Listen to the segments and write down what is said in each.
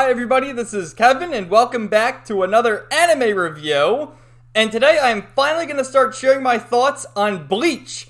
Hi everybody, this is Kevin and welcome back to another anime review. And today I am finally going to start sharing my thoughts on Bleach,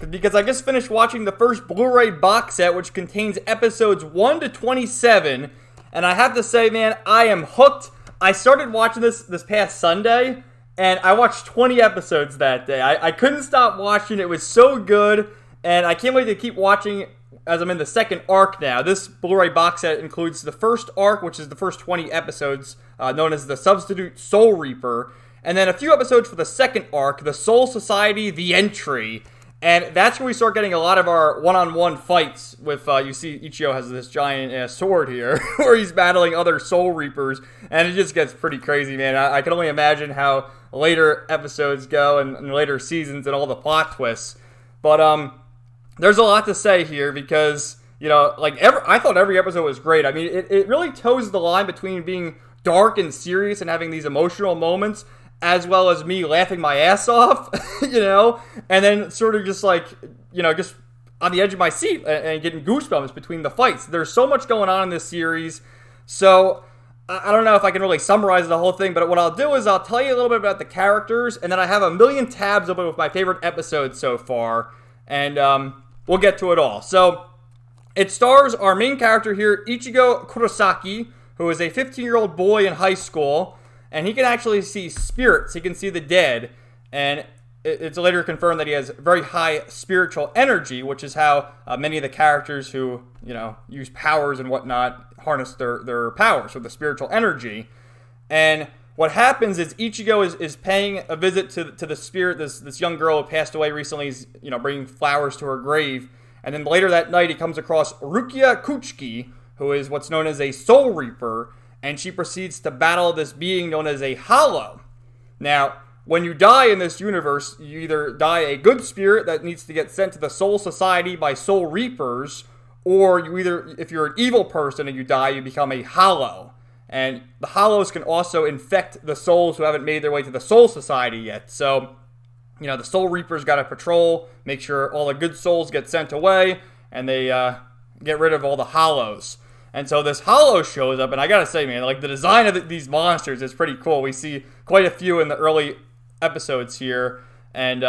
because I just finished watching the first Blu-ray box set, which contains episodes 1 to 27. And I have to say, man, I am hooked. I started watching this past Sunday, and I watched 20 episodes that day. I couldn't stop watching. It was so good, and I can't wait to keep watching as I'm in the second arc now. This Blu-ray box set includes the first arc, which is the first 20 episodes, known as the Substitute Soul Reaper, and then a few episodes for the second arc, the Soul Society, The Entry. And that's where we start getting a lot of our one-on-one fights with, you see Ichigo has this giant sword here, where he's battling other Soul Reapers, and it just gets pretty crazy, man. I can only imagine how later episodes go and later seasons and all the plot twists. But, there's a lot to say here because, you know, I thought every episode was great. I mean, it really toes the line between being dark and serious and having these emotional moments, as well as me laughing my ass off, you know, and then sort of just like, you know, just on the edge of my seat and getting goosebumps between the fights. There's so much going on in this series, so I don't know if I can really summarize the whole thing, but what I'll do is I'll tell you a little bit about the characters, and then I have a million tabs open with my favorite episodes so far, and we'll get to it all. So, it stars our main character here, Ichigo Kurosaki, who is a 15-year-old boy in high school, and he can actually see spirits. He can see the dead, and it's later confirmed that he has very high spiritual energy, which is how many of the characters who, you know, use powers and whatnot harness their powers with the spiritual energy. And what happens is Ichigo is paying a visit to the spirit, this young girl who passed away recently. He's, you know, bringing flowers to her grave. And then later that night, he comes across Rukia Kuchiki, who is what's known as a Soul Reaper, and she proceeds to battle this being known as a Hollow. Now, when you die in this universe, you either die a good spirit that needs to get sent to the Soul Society by Soul Reapers, or you either, if you're an evil person and you die, you become a Hollow. And the Hollows can also infect the souls who haven't made their way to the Soul Society yet. So, you know, the Soul Reapers got to patrol, make sure all the good souls get sent away, and they get rid of all the Hollows. And so this Hollow shows up, and I gotta say, man, like, the design of these monsters is pretty cool. We see quite a few in the early episodes here, and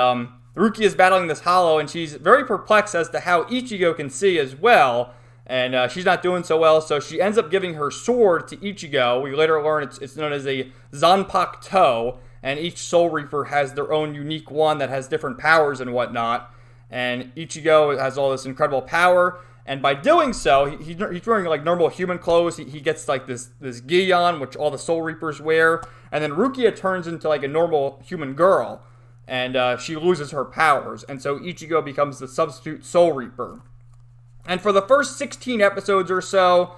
Rukia is battling this Hollow, and she's very perplexed as to how Ichigo can see as well. And she's not doing so well, so she ends up giving her sword to Ichigo. We later learn it's known as a Zanpakuto, and each Soul Reaper has their own unique one that has different powers and whatnot. And Ichigo has all this incredible power, and by doing so, he's wearing like normal human clothes. He gets like this gi on, which all the Soul Reapers wear, and then Rukia turns into like a normal human girl, and she loses her powers, and so Ichigo becomes the substitute Soul Reaper. And for the first 16 episodes or so,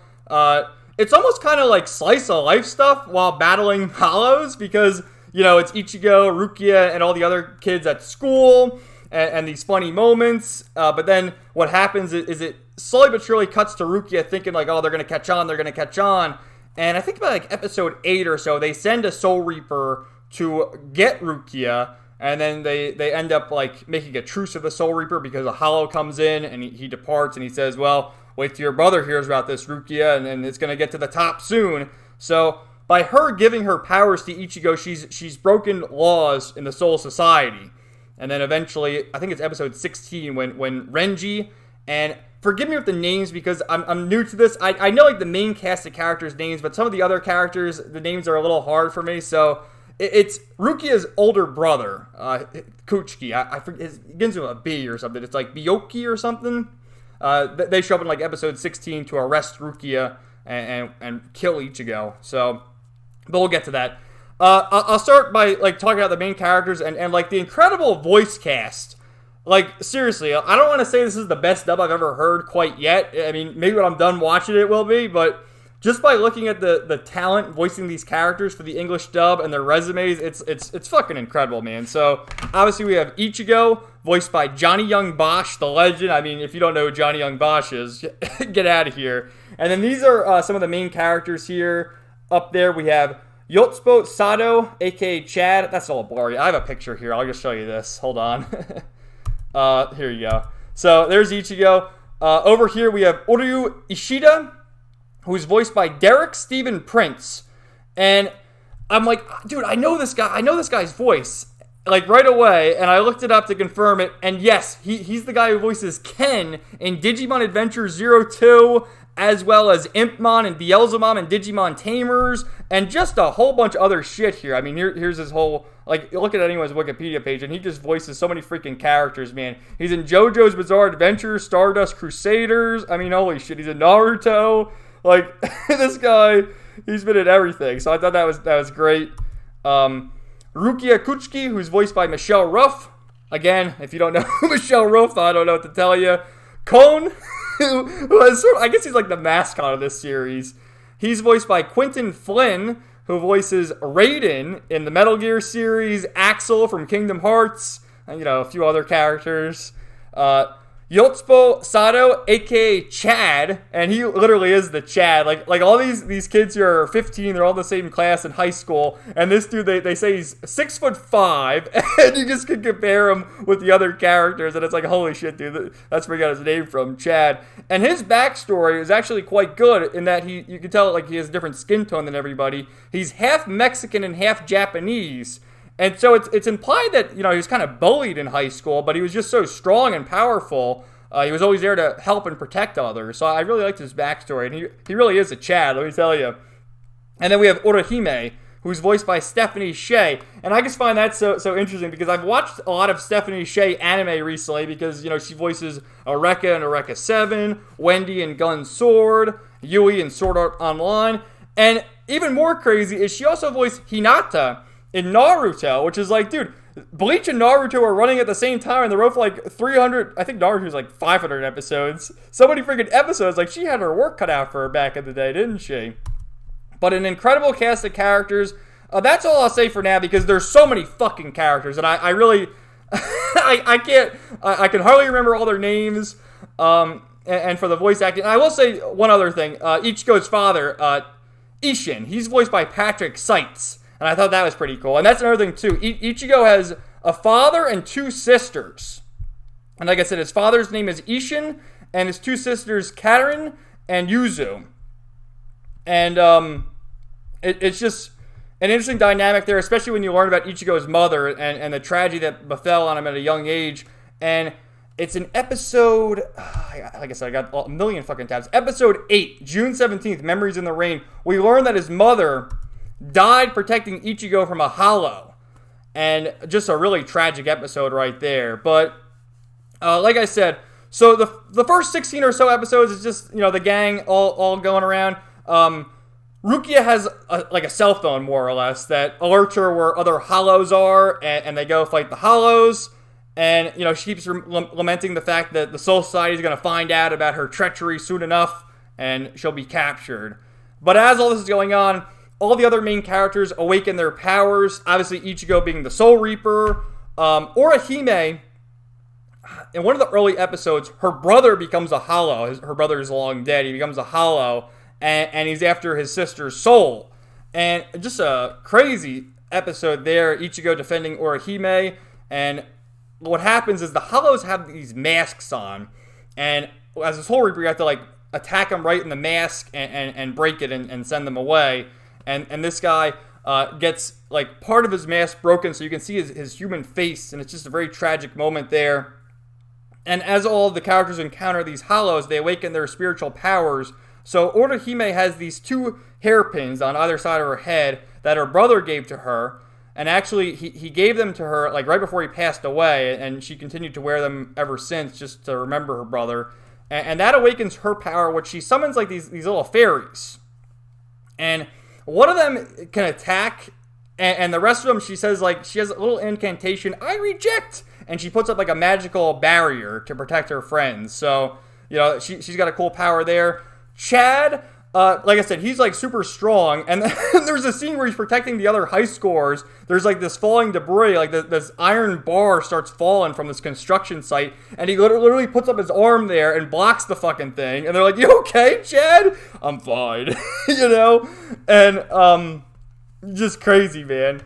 it's almost kind of like slice of life stuff while battling Hollows, because, you know, it's Ichigo, Rukia, and all the other kids at school, and these funny moments. But then what happens is it slowly but surely cuts to Rukia thinking like, oh, they're going to catch on. And I think by like episode 8 or so, they send a Soul Reaper to get Rukia. And then they end up like making a truce with the Soul Reaper because a Hollow comes in and he departs and he says, well, wait till your brother hears about this, Rukia, and it's going to get to the top soon. So by her giving her powers to Ichigo, she's broken laws in the Soul Society. And then eventually, I think it's episode 16 when Renji, and forgive me with the names because I'm new to this. I know like the main cast of characters' names, but some of the other characters, the names are a little hard for me, so it's Rukia's older brother, Kuchiki. I forget, it begins with a B or something. It's like Byoki or something. They show up in like episode 16 to arrest Rukia and kill Ichigo. So, but we'll get to that. I'll start by like talking about the main characters and like the incredible voice cast. Like, seriously, I don't want to say this is the best dub I've ever heard quite yet. I mean, maybe when I'm done watching it will be, but just by looking at the talent voicing these characters for the English dub and their resumes, it's fucking incredible, man. So, obviously we have Ichigo, voiced by Johnny Young Bosch, the legend. I mean, if you don't know who Johnny Young Bosch is, get out of here. And then these are some of the main characters here. Up there we have Yotsubo Sato, a.k.a. Chad. That's all blurry. I have a picture here. I'll just show you this. Hold on. Here you go. So, there's Ichigo. Over here we have Oryu Ishida, who's voiced by Derek Stephen Prince. And I'm like, dude, I know this guy's voice, like, right away, and I looked it up to confirm it, and yes, he's the guy who voices Ken in Digimon Adventure 02, as well as Impmon and Beelzemon and Digimon Tamers, and just a whole bunch of other shit here. I mean, here's his whole, like, look at anyone's Wikipedia page, and he just voices so many freaking characters, man. He's in JoJo's Bizarre Adventure, Stardust Crusaders, I mean, holy shit, he's in Naruto, like, this guy, he's been in everything, so I thought that was great. Rukia Kuchiki, who's voiced by Michelle Ruff. Again, if you don't know Michelle Ruff, I don't know what to tell you. Cone, who has I guess he's like the mascot of this series. He's voiced by Quentin Flynn, who voices Raiden in the Metal Gear series, Axel from Kingdom Hearts, and, a few other characters. Yotsubo Sato, aka Chad, and he literally is the Chad. Like all these kids here are 15, they're all in the same class in high school, and this dude, they say he's 6'5", and you just can compare him with the other characters, and it's like, holy shit, dude, that's where he got his name from, Chad. And his backstory is actually quite good in that you can tell, like, he has a different skin tone than everybody. He's half Mexican and half Japanese. And so it's implied that, he was kind of bullied in high school, but he was just so strong and powerful. He was always there to help and protect others. So I really liked his backstory, and he really is a Chad, let me tell you. And then we have Orihime, who's voiced by Stephanie Sheh. And I just find that so interesting because I've watched a lot of Stephanie Sheh anime recently because, she voices Eureka in Eureka 7, Wendy in Gun Sword, Yui in Sword Art Online. And even more crazy is she also voiced Hinata in Naruto, which is like, dude, Bleach and Naruto are running at the same time, and they're both like 300, I think Naruto's like 500 episodes. So many freaking episodes, like, she had her work cut out for her back in the day, didn't she? But an incredible cast of characters. That's all I'll say for now, because there's so many fucking characters, and I really, I can hardly remember all their names, and for the voice acting. I will say one other thing, Ichigo's father, Ishin, he's voiced by Patrick Seitz. And I thought that was pretty cool. And that's another thing, too. Ichigo has a father and two sisters. And like I said, his father's name is Ishin, and his two sisters, Katerin and Yuzu. And it's just an interesting dynamic there, especially when you learn about Ichigo's mother and the tragedy that befell on him at a young age. And it's an episode, like I said, I got a million fucking tabs. Episode 8, June 17th, Memories in the Rain. We learn that his mother died protecting Ichigo from a hollow. And just a really tragic episode right there. But, like I said, so the first 16 or so episodes is just, the gang all going around. Rukia has a cell phone, more or less, that alerts her where other hollows are, and they go fight the hollows. And, she keeps lamenting the fact that the Soul Society is going to find out about her treachery soon enough, and she'll be captured. But as all this is going on, all the other main characters awaken their powers. Obviously, Ichigo being the Soul Reaper. Orihime, in one of the early episodes, her brother becomes a hollow. Her brother is long dead. He becomes a hollow, and he's after his sister's soul. And just a crazy episode there. Ichigo defending Orihime. And what happens is the hollows have these masks on. And as a Soul Reaper, you have to, attack them right in the mask and break it and send them away. And this guy gets, part of his mask broken so you can see his human face, and it's just a very tragic moment there. And as all the characters encounter these hollows, they awaken their spiritual powers. So Orihime has these two hairpins on either side of her head that her brother gave to her. And actually, he gave them to her, right before he passed away, and she continued to wear them ever since, just to remember her brother. And that awakens her power, which she summons, these little fairies. And one of them can attack, and the rest of them, she says, she has a little incantation, I reject! And she puts up, a magical barrier to protect her friends. So, she's got a cool power there. Chad, like I said, he's, super strong, and there's a scene where he's protecting the other high scorers. There's, this falling debris, this iron bar starts falling from this construction site, and he literally puts up his arm there and blocks the fucking thing, and they're like, you okay, Chad? I'm fine, And, just crazy, man.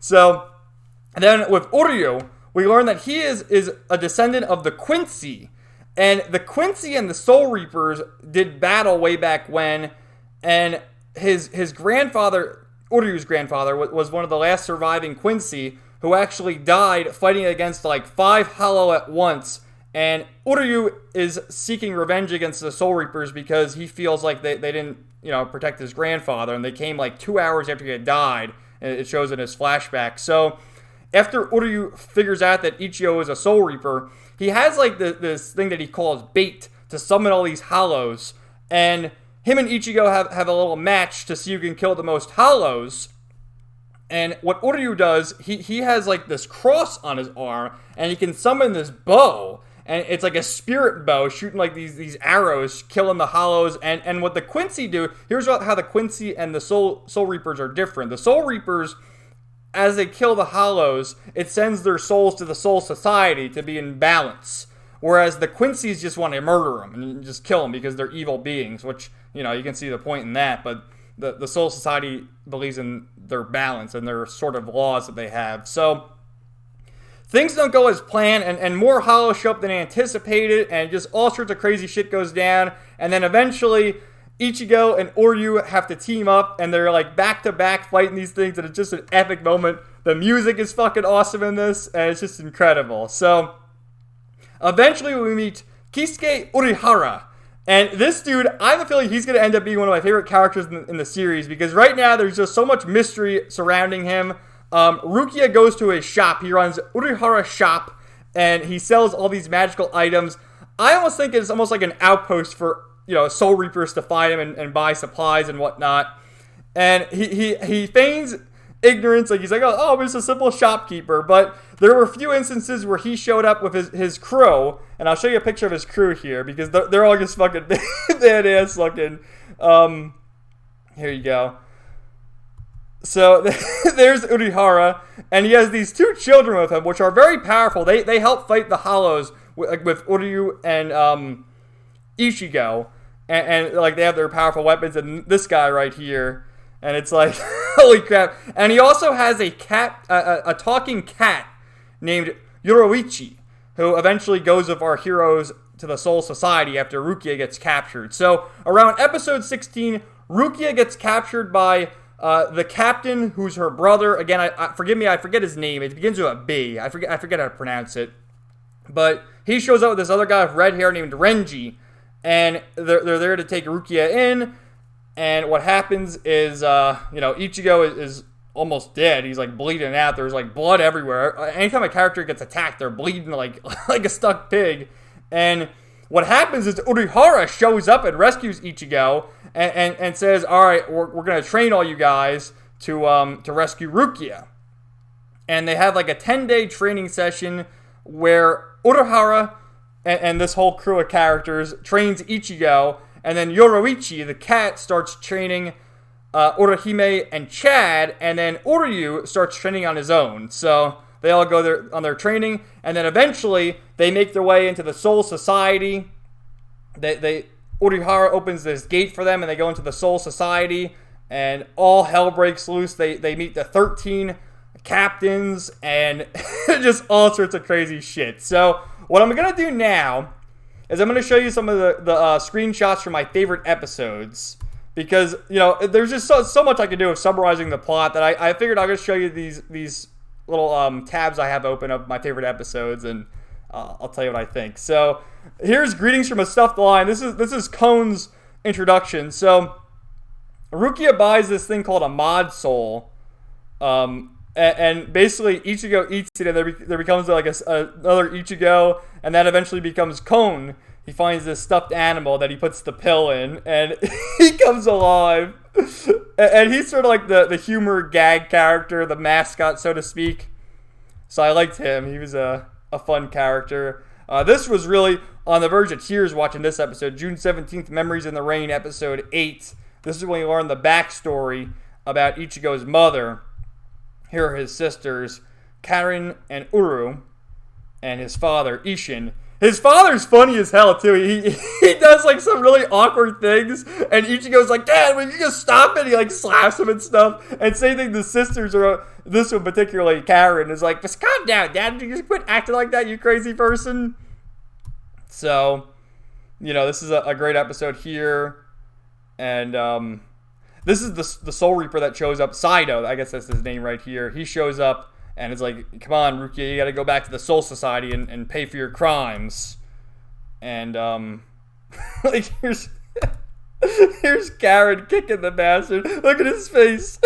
So, and then with Uryu, we learn that he is a descendant of the Quincy. And the Quincy and the Soul Reapers did battle way back when, and his grandfather, Uryu's grandfather, was one of the last surviving Quincy, who actually died fighting against like 5 Hollow at once. And Uryu is seeking revenge against the Soul Reapers because he feels like they didn't, protect his grandfather, and they came like 2 hours after he had died, and it shows in his flashback. So after Uryu figures out that Ichigo is a Soul Reaper, he has like this thing that he calls bait to summon all these Hollows, and him and Ichigo have a little match to see who can kill the most Hollows. And what Uryu does, he has like this cross on his arm, and he can summon this bow, and it's like a spirit bow shooting like these arrows, killing the Hollows. And what the Quincy do, here's how the Quincy and the Soul Reapers are different. The Soul Reapers, as they kill the Hollows, it sends their souls to the Soul Society to be in balance. Whereas the Quincy's just want to murder them and just kill them because they're evil beings, which, you can see the point in that. But the Soul Society believes in their balance and their sort of laws that they have. So things don't go as planned, and more Hollows show up than anticipated, and just all sorts of crazy shit goes down. And then eventually Ichigo and Uryu have to team up, and they're like back-to-back fighting these things, and it's just an epic moment. The music is fucking awesome in this, and it's just incredible. So eventually we meet Kisuke Urihara. And this dude, I have a feeling he's going to end up being one of my favorite characters in the series, because right now there's just so much mystery surrounding him. Rukia goes to his shop. He runs Urihara shop, and he sells all these magical items. I almost think it's almost like an outpost for, Soul Reapers to find him and buy supplies and whatnot. And he feigns ignorance, like he's like, oh, I'm just a simple shopkeeper. But there were a few instances where he showed up with his crew, and I'll show you a picture of his crew here, because they're all just fucking badass looking. Here you go. So there's Urihara, and he has these 2 children with him, which are very powerful. They help fight the Hollows with Uryu and Ichigo, and like they have their powerful weapons. And this guy right here, and it's like, holy crap! And he also has a cat, a talking cat named Yoroichi, who eventually goes with our heroes to the Soul Society after Rukia gets captured. So around episode 16, Rukia gets captured by the captain, who's her brother. Again, forgive me, I forget his name. It begins with a B. I forget how to pronounce it. But he shows up with this other guy with red hair named Renji, and they're there to take Rukia in. And what happens is, Ichigo is almost dead. He's like bleeding out. There's like blood everywhere. Anytime a character gets attacked, they're bleeding like a stuck pig. And what happens is Urihara shows up and rescues Ichigo and says, all right, we're going to train all you guys to rescue Rukia. And they have like a 10-day training session where Urihara and this whole crew of characters trains Ichigo, and then Yoroichi, the cat, starts training Urahime and Chad, and then Uryu starts training on his own. So they all go there on their training, and then eventually they make their way into the Soul Society. Urihara opens this gate for them, and they go into the Soul Society, and all hell breaks loose. They meet the 13 captains, and just all sorts of crazy shit. So what I'm going to do now is I'm going to show you some of the screenshots from my favorite episodes, because, there's just so much I can do with summarizing the plot that I figured I'll just show you these little tabs I have open of my favorite episodes, and I'll tell you what I think. So here's Greetings from a Stuffed Lion. This is Kone's introduction. So Rukia buys this thing called a mod soul, and basically Ichigo eats it, and there becomes like another Ichigo, and that eventually becomes Kone. He finds this stuffed animal that he puts the pill in, and he comes alive. And he's sort of like the humor gag character, the mascot, so to speak. So I liked him. He was a fun character. This was really on the verge of tears watching this episode. June 17th, Memories in the Rain, episode 8. This is when you learn the backstory about Ichigo's mother. Here are his sisters, Karin and Uru, and his father, Ishin. His father's funny as hell, too. He does, like, some really awkward things, and Ichigo's like, Dad, will you just stop it? He, like, slaps him and stuff. And same thing, the sisters are, this one particularly, Karin, is like, just calm down, Dad. You just quit acting like that, you crazy person. So, this is a great episode here. And this is the Soul Reaper that shows up. Saido, I guess that's his name right here. He shows up and it's like, come on, Rukia, you got to go back to the Soul Society and pay for your crimes. And like here's Karen kicking the bastard. Look at his face.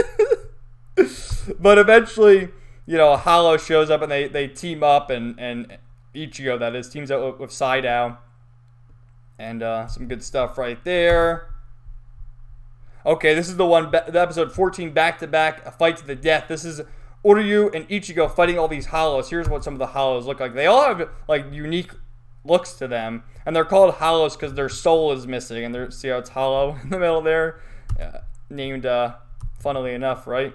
But eventually, Hollow shows up and they team up and Ichigo, that is, teams up with Saido. And some good stuff right there. Okay, this is the episode 14, back-to-back, a fight to the death. This is Uryu and Ichigo fighting all these hollows. Here's what some of the hollows look like. They all have, like, unique looks to them. And they're called hollows because their soul is missing. And see how it's hollow in the middle there? Named, funnily enough, right?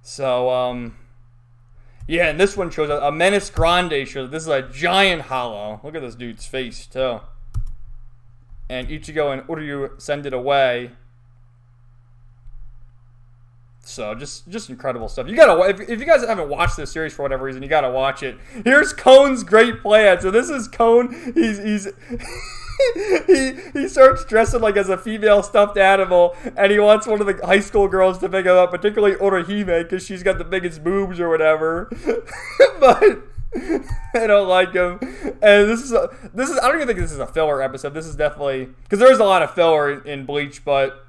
So, yeah, and this one shows a Menace Grande shows. This is a giant hollow. Look at this dude's face, too. And Ichigo and Uryu send it away. So, just incredible stuff. You gotta, if you guys haven't watched this series for whatever reason, you gotta watch it. Here's Kone's great plan. So this is Kone. He starts dressing like as a female stuffed animal, and he wants one of the high school girls to pick him up, particularly Orihime, because she's got the biggest boobs or whatever. But I don't like him. And this is I don't even think this is a filler episode. This is definitely, because there's a lot of filler in Bleach, but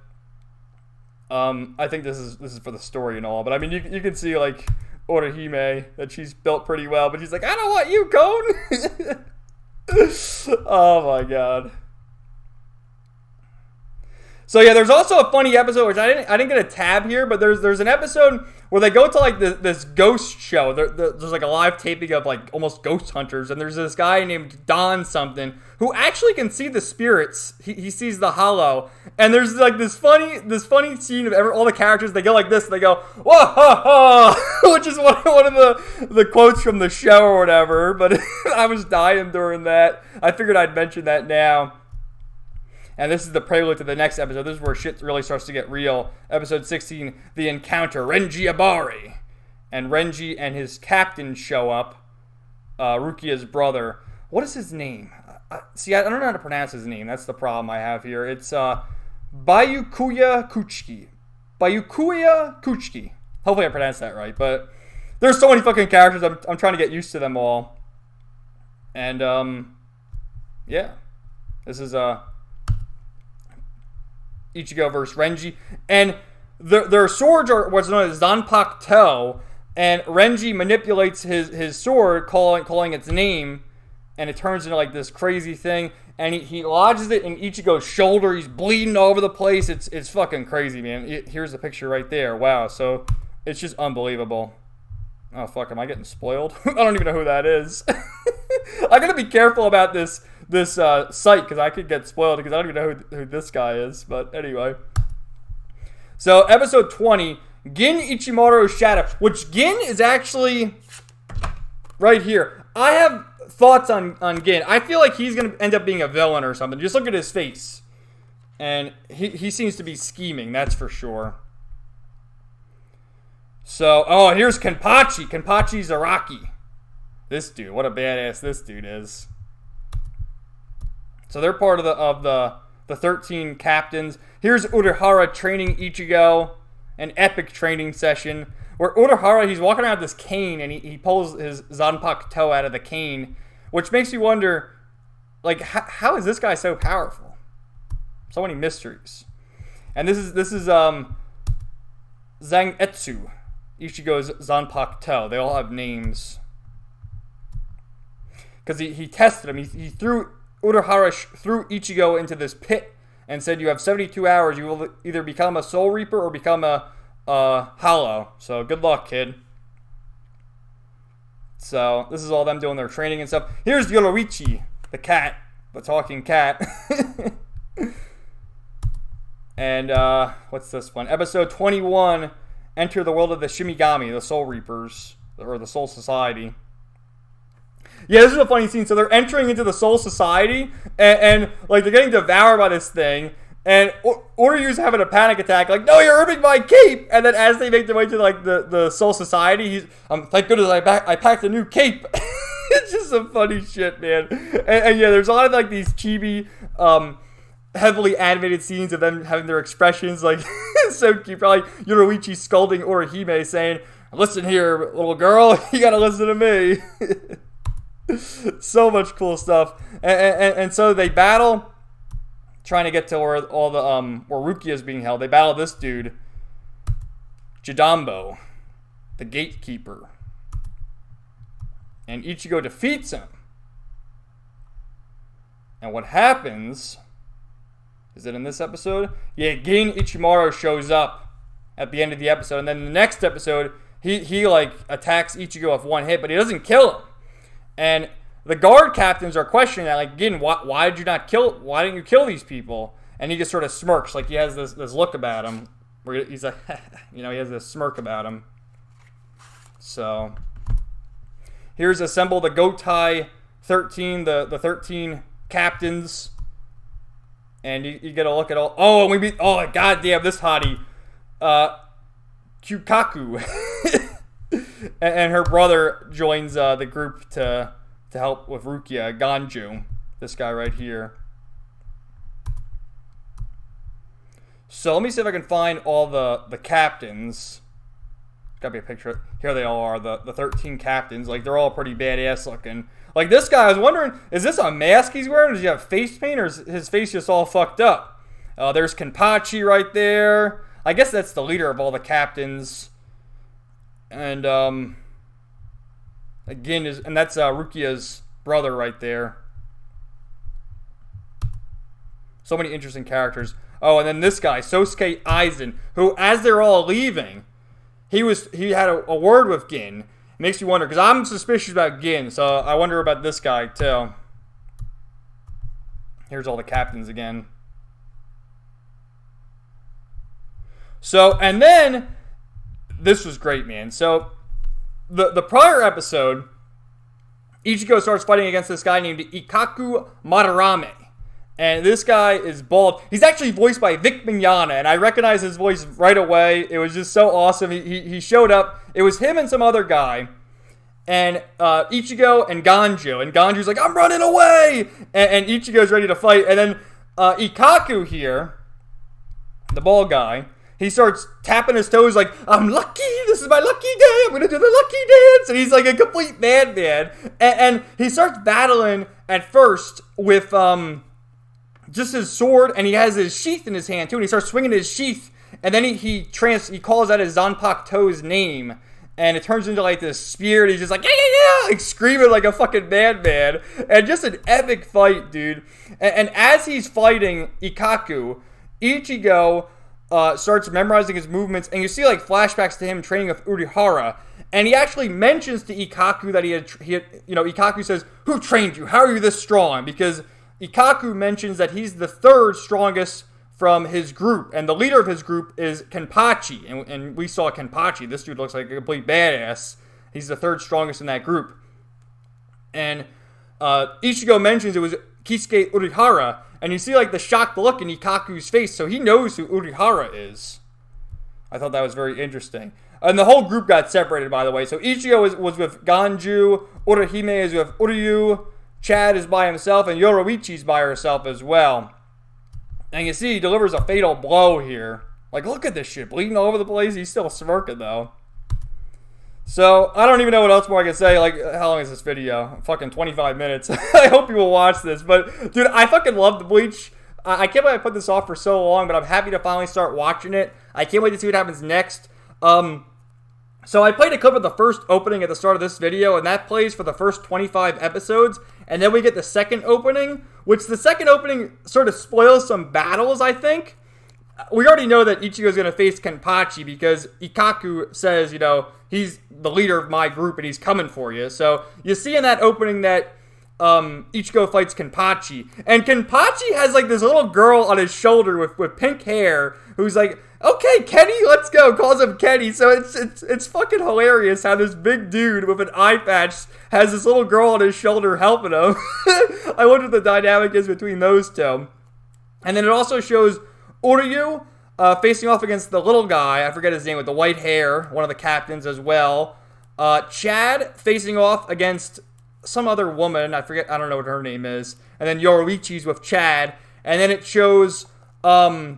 I think this is for the story and all. But I mean, you can see like Orihime that she's built pretty well, but she's like, I don't want you, Kone. Oh my god. So yeah, there's also a funny episode which I didn't get a tab here, but there's an episode where they go to like this ghost show. There's like a live taping of like almost ghost hunters, and there's this guy named Don something who actually can see the spirits. He sees the hollow, and there's like this funny scene of all the characters. They go like this, and they go whoa ha ha, which is one of the quotes from the show or whatever. But I was dying during that. I figured I'd mention that now. And this is the prelude to the next episode. This is where shit really starts to get real. Episode 16, The Encounter, Renji Abari. And Renji and his captain show up. Rukia's brother. What is his name? See, I don't know how to pronounce his name. That's the problem I have here. It's Bayukuya Kuchiki. Bayukuya Kuchiki. Hopefully I pronounced that right. But there's so many fucking characters. I'm trying to get used to them all. And, yeah. This is, Ichigo versus Renji, and their swords are what's known as Zanpakuto, and Renji manipulates his sword, calling its name, and it turns into like this crazy thing, and he lodges it in Ichigo's shoulder. He's bleeding all over the place. It's fucking crazy, man. Here's the picture right there. Wow, so it's just unbelievable. Oh fuck, am I getting spoiled? I don't even know who that is. I gotta be careful about this site, because I could get spoiled, because I don't even know who this guy is. But anyway. So, episode 20, Gin Ichimoro's Shadow, which Gin is actually right here. I have thoughts on Gin. I feel like he's going to end up being a villain or something. Just look at his face. And he seems to be scheming, that's for sure. So, oh, here's Kenpachi. Kenpachi Zaraki. This dude, what a badass this dude is. So they're part of the 13 captains. Here's Urahara training Ichigo, an epic training session where Urahara, he's walking around with this cane, and he pulls his Zanpakuto out of the cane, which makes you wonder, like, how is this guy so powerful? So many mysteries. And this is Zangetsu, Ichigo's Zanpakuto. They all have names. Because he tested him. He threw Urahara threw Ichigo into this pit and said, you have 72 hours. You will either become a Soul Reaper or become a Hollow. So good luck, kid. So this is all them doing their training and stuff. Here's Yoruichi, the cat, the talking cat. And what's this one? Episode 21, Enter the World of the Shimigami, the Soul Reapers, or the Soul Society. Yeah, this is a funny scene. So they're entering into the Soul Society, and like they're getting devoured by this thing, and Uryu's having a panic attack, like, no, you're ripping my cape! And then as they make their way to like the Soul Society, he's, thank goodness I packed a new cape. It's just some funny shit, man. And yeah, there's a lot of like these chibi, heavily animated scenes of them having their expressions, like so cute. Probably Yoruichi scolding Orihime, saying, "Listen here, little girl, you gotta listen to me." So much cool stuff. And so they battle, trying to get to where all the where Rukia is being held. They battle this dude, Jidambo, the gatekeeper. And Ichigo defeats him. And what happens, is it in this episode? Yeah, Gin Ichimaru shows up at the end of the episode. And then in the next episode, he like attacks Ichigo with one hit, but he doesn't kill him. And the guard captains are questioning that, like, Gin, why didn't you kill these people? And he just sort of smirks, like he has this look about him, where he's like, he has this smirk about him. So here's assemble the Gotai 13, the 13 captains. And you get a look at all. Oh, and we meet. Oh, goddamn, this hottie, Kyukaku, and her brother joins the group to help with Rukia. Ganju, this guy right here. So let me see if I can find all the captains. There's gotta be a picture. Here they all are, the 13 captains. Like, they're all pretty badass looking. Like, this guy, I was wondering, is this a mask he's wearing? Does he have face paint, or is his face just all fucked up? There's Kenpachi right there. I guess that's the leader of all the captains. And, again, that's Rukia's brother right there. So many interesting characters. Oh, and then this guy, Sosuke Aizen, who, as they're all leaving, he had a word with Gin. Makes you wonder, because I'm suspicious about Gin, so I wonder about this guy, too. Here's all the captains again. So, and then, this was great, man. So, the prior episode, Ichigo starts fighting against this guy named Ikaku Madarame. And this guy is bald. He's actually voiced by Vic Mignogna, and I recognize his voice right away. It was just so awesome. He showed up. It was him and some other guy. And Ichigo and Ganju. And Ganju's like, I'm running away! And Ichigo's ready to fight. And then Ikaku here, the bald guy, he starts tapping his toes like, I'm lucky! This is my lucky day! I'm gonna do the lucky dance! And he's like a complete madman. And he starts battling at first with just his sword, and he has his sheath in his hand too, and he starts swinging his sheath, and then he calls out his Zanpakuto's name, and it turns into like this spear, and he's just like, yeah, like screaming like a fucking madman, and just an epic fight, dude. And as he's fighting Ikaku, Ichigo starts memorizing his movements, and you see like flashbacks to him training with Urihara, and he actually mentions to Ikaku that Ikaku says, who trained you? How are you this strong? Because Ikaku mentions that he's the third strongest from his group, and the leader of his group is Kenpachi, and we saw Kenpachi. This dude looks like a complete badass. He's the third strongest in that group. And Ichigo mentions it was Kisuke Urihara, and you see like the shocked look in Ikaku's face, so he knows who Urihara is. I thought that was very interesting. And the whole group got separated, by the way. So Ichigo was with Ganju, Orihime is with Uryu, Chad is by himself, and Yoruichi's by herself as well. And you see he delivers a fatal blow here. Like, look at this shit, bleeding all over the place. He's still smirking, though. So, I don't even know what else more I can say. Like, how long is this video? Fucking 25 minutes. I hope you will watch this. But, dude, I fucking love the Bleach. I can't believe I put this off for so long, but I'm happy to finally start watching it. I can't wait to see what happens next. So I played a clip of the first opening at the start of this video, and that plays for the first 25 episodes, and then we get the second opening, which the second opening sort of spoils some battles, I think. We already know that Ichigo's going to face Kenpachi because Ikaku says, he's the leader of my group and he's coming for you. So you see in that opening that Ichigo fights Kenpachi, and Kenpachi has like this little girl on his shoulder with pink hair who's like, okay, Kenny, let's go. Calls him Kenny. So it's fucking hilarious how this big dude with an eye patch has this little girl on his shoulder helping him. I wonder what the dynamic is between those two. And then it also shows Uryu facing off against the little guy, I forget his name, with the white hair, one of the captains as well. Chad facing off against some other woman. I forget. I don't know what her name is. And then Yorimichi's with Chad. And then it shows, what's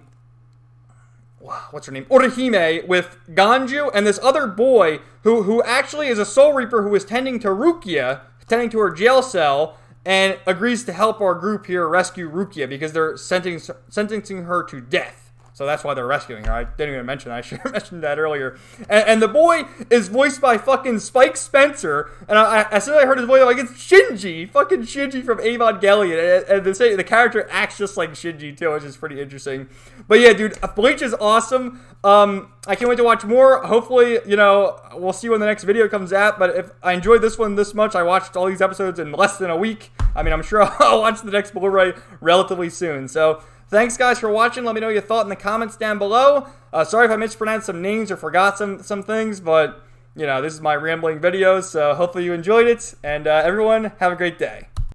her name? Orihime with Ganju and this other boy who actually is a Soul Reaper who is tending to Rukia, tending to her jail cell, and agrees to help our group here rescue Rukia because they're sentencing her to death. So that's why they're rescuing her. I didn't even mention that. I should have mentioned that earlier. And the boy is voiced by fucking Spike Spencer. And as soon as I heard his voice, I'm like, it's Shinji. Fucking Shinji from Evangelion. And the character acts just like Shinji, too, which is pretty interesting. But yeah, dude, Bleach is awesome. I can't wait to watch more. Hopefully, we'll see when the next video comes out. But if I enjoyed this one this much, I watched all these episodes in less than a week. I mean, I'm sure I'll watch the next Blu-ray relatively soon. So thanks, guys, for watching. Let me know your thought in the comments down below. Sorry if I mispronounced some names or forgot some things, but, this is my rambling videos, so hopefully you enjoyed it. And everyone, have a great day.